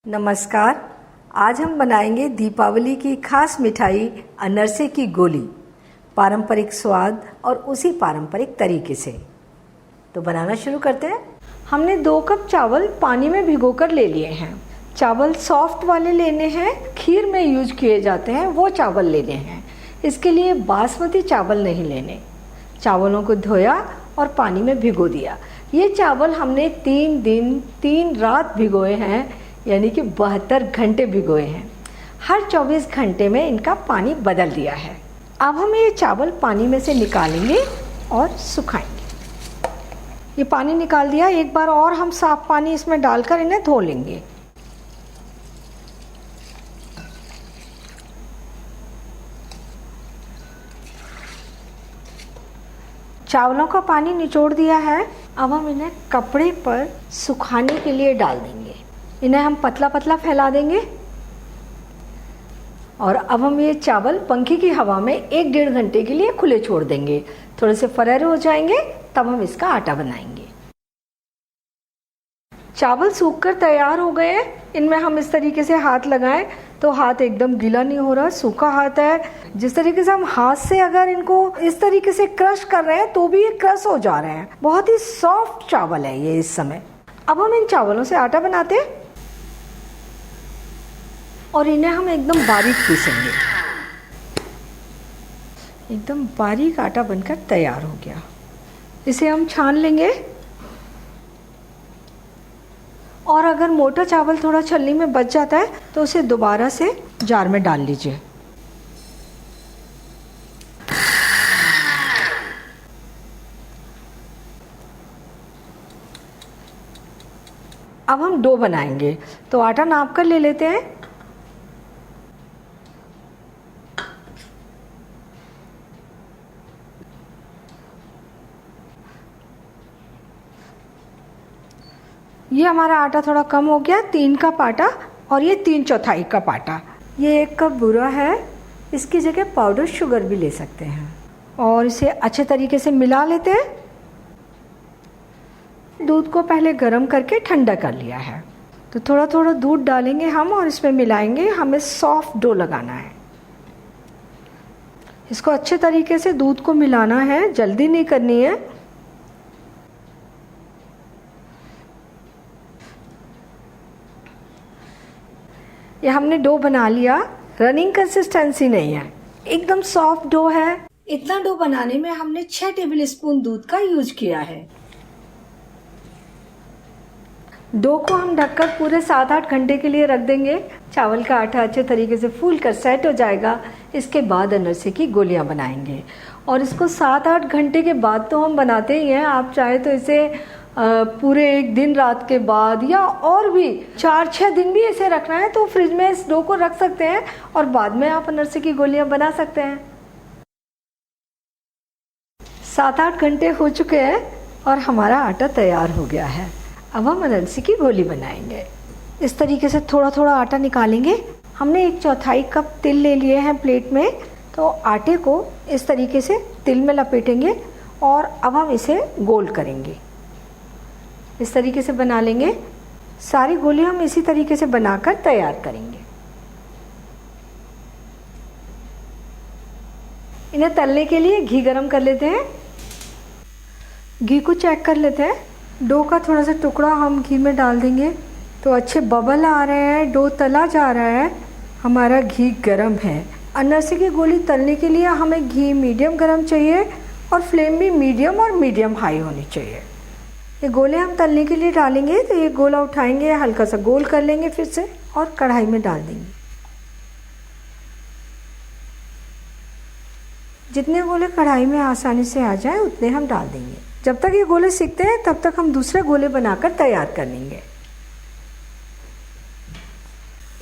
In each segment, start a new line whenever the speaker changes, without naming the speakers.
नमस्कार। आज हम बनाएंगे दीपावली की खास मिठाई अनरसे की गोली, पारंपरिक स्वाद और उसी पारंपरिक तरीके से। तो बनाना शुरू करते हैं। हमने 2 कप चावल पानी में भिगोकर ले लिए हैं। चावल सॉफ्ट वाले लेने हैं, खीर में यूज किए जाते हैं वो चावल लेने हैं। इसके लिए बासमती चावल नहीं लेने। चावलों को धोया और पानी में भिगो दिया। ये चावल हमने 3 दिन 3 रात भिगोए हैं, यानी कि 72 घंटे भिगोए हैं। हर 24 घंटे में इनका पानी बदल दिया है। अब हम ये चावल पानी में से निकालेंगे और सुखाएंगे। ये पानी निकाल दिया। एक बार और हम साफ पानी इसमें डालकर इन्हें धो लेंगे। चावलों का पानी निचोड़ दिया है। अब हम इन्हें कपड़े पर सुखाने के लिए डाल देंगे। इन्हें हम पतला पतला फैला देंगे और अब हम ये चावल पंखे की हवा में 1-1.5 घंटे के लिए खुले छोड़ देंगे। थोड़े से फरारे हो जाएंगे तब हम इसका आटा बनाएंगे। चावल सूखकर तैयार हो गए हैं। इनमें हम इस तरीके से हाथ लगाएं तो हाथ एकदम गीला नहीं हो रहा, सूखा हाथ है। जिस तरीके से हम हाथ से अगर इनको इस तरीके से क्रश कर रहे हैं तो भी ये क्रश हो जा रहे हैं। बहुत ही सॉफ्ट चावल है ये इस समय। अब हम इन चावलों से आटा बनाते हैं और इन्हें हम एकदम बारीक पीसेंगे। एकदम बारीक आटा बनकर तैयार हो गया। इसे हम छान लेंगे और अगर मोटा चावल थोड़ा छलनी में बच जाता है तो उसे दोबारा से जार में डाल लीजिए। अब हम डो बनाएंगे तो आटा नाप कर ले लेते हैं। ये हमारा आटा थोड़ा कम हो गया, 3 कप आटा और ये 3/4 कप आटा। ये 1 कप बूरा है। इसकी जगह पाउडर शुगर भी ले सकते हैं और इसे अच्छे तरीके से मिला लेते हैं। दूध को पहले गर्म करके ठंडा कर लिया है तो थोड़ा थोड़ा दूध डालेंगे हम और इसमें मिलाएंगे। हमें सॉफ्ट डो लगाना है। इसको अच्छे तरीके से दूध को मिलाना है, जल्दी नहीं करनी है। ये हमने डो बना लिया। रनिंग कंसिस्टेंसी नहीं है, एकदम सॉफ्ट डो है। इतना डो बनाने में हमने 6 टेबलस्पून दूध का यूज किया है। डो को हम ढककर पूरे 7-8 घंटे के लिए रख देंगे। चावल का आटा अच्छे तरीके से फूल कर सेट हो जाएगा। इसके बाद अनरसे की गोलियां बनाएंगे और इसको 7-8 घंटे के बाद तो हम बनाते ही हैं। आप चाहे तो इसे पूरे 1 दिन रात के बाद या और भी 4-6 दिन भी इसे रखना है तो फ्रिज में इस डो को रख सकते हैं और बाद में आप अनरसे की गोलियां बना सकते हैं। 7-8 घंटे हो चुके हैं और हमारा आटा तैयार हो गया है। अब हम अनरसे की गोली बनाएंगे। इस तरीके से थोड़ा थोड़ा आटा निकालेंगे। हमने 1/4 कप तिल ले लिए हैं प्लेट में, तो आटे को इस तरीके से तिल में लपेटेंगे और अब हम इसे गोल करेंगे। इस तरीके से बना लेंगे। सारी गोलियां हम इसी तरीके से बनाकर तैयार करेंगे। इन्हें तलने के लिए घी गरम कर लेते हैं। घी को चेक कर लेते हैं। डो का थोड़ा सा टुकड़ा हम घी में डाल देंगे तो अच्छे बबल आ रहे हैं, डो तला जा रहा है, हमारा घी गरम है। अनरसे की गोली तलने के लिए हमें घी मीडियम गरम चाहिए और फ्लेम भी मीडियम और मीडियम हाई होनी चाहिए। ये गोले हम तलने के लिए डालेंगे तो ये गोला उठाएंगे, हल्का सा गोल कर लेंगे फिर से और कढ़ाई में डाल देंगे। जितने गोले कढ़ाई में आसानी से आ जाए उतने हम डाल देंगे। जब तक ये गोले सिकते हैं तब तक हम दूसरे गोले बनाकर तैयार कर लेंगे।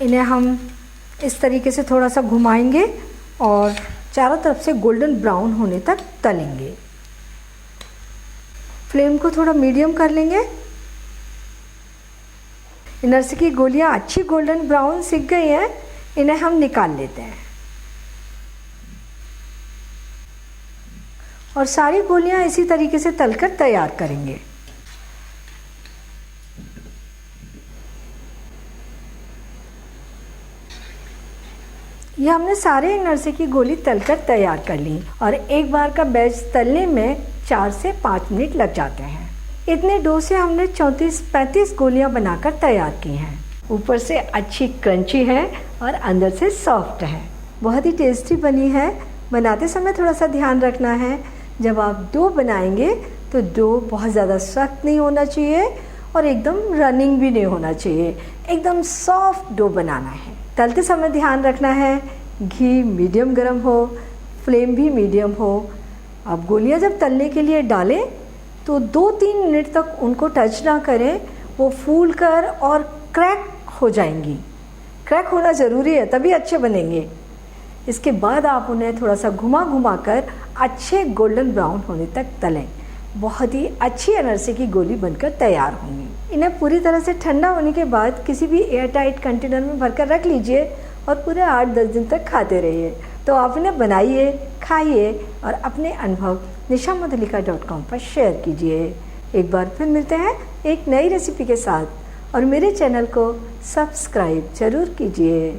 इन्हें हम इस तरीके से थोड़ा सा घुमाएंगे और चारों तरफ से गोल्डन ब्राउन होने तक तलेंगे। फ्लेम को थोड़ा मीडियम कर लेंगे। अनरसे की गोलियां अच्छी गोल्डन ब्राउन सिक गई हैं। इन्हें हम निकाल लेते हैं और सारी गोलियां इसी तरीके से तलकर तैयार करेंगे। ये हमने सारे अनरसे की गोली तलकर तैयार कर ली और एक बार का बैच तलने में 4 से 5 मिनट लग जाते हैं। इतने डो से हमने 34-35 गोलियां बनाकर तैयार की हैं। ऊपर से अच्छी क्रंची है और अंदर से सॉफ्ट है। बहुत ही टेस्टी बनी है। बनाते समय थोड़ा सा ध्यान रखना है, जब आप डो बनाएंगे तो डो बहुत ज़्यादा सख्त नहीं होना चाहिए और एकदम रनिंग भी नहीं होना चाहिए। एकदम सॉफ्ट डो बनाना है। तलते समय ध्यान रखना है घी मीडियम गर्म हो, फ्लेम भी मीडियम हो। अब गोलियां जब तलने के लिए डालें तो 2-3 मिनट तक उनको टच ना करें, वो फूल कर और क्रैक हो जाएंगी। क्रैक होना ज़रूरी है, तभी अच्छे बनेंगे। इसके बाद आप उन्हें थोड़ा सा घुमा घुमा कर अच्छे गोल्डन ब्राउन होने तक तलें। बहुत ही अच्छी अनरसे की गोली बनकर तैयार होंगी। इन्हें पूरी तरह से ठंडा होने के बाद किसी भी एयर टाइट कंटेनर में भरकर रख लीजिए और पूरे 8-10 दिन तक खाते रहिए। तो आप इन्हें बनाइए, खाइए और अपने अनुभव nishamadhalika.com पर शेयर कीजिए। एक बार फिर मिलते हैं एक नई रेसिपी के साथ और मेरे चैनल को सब्सक्राइब जरूर कीजिए।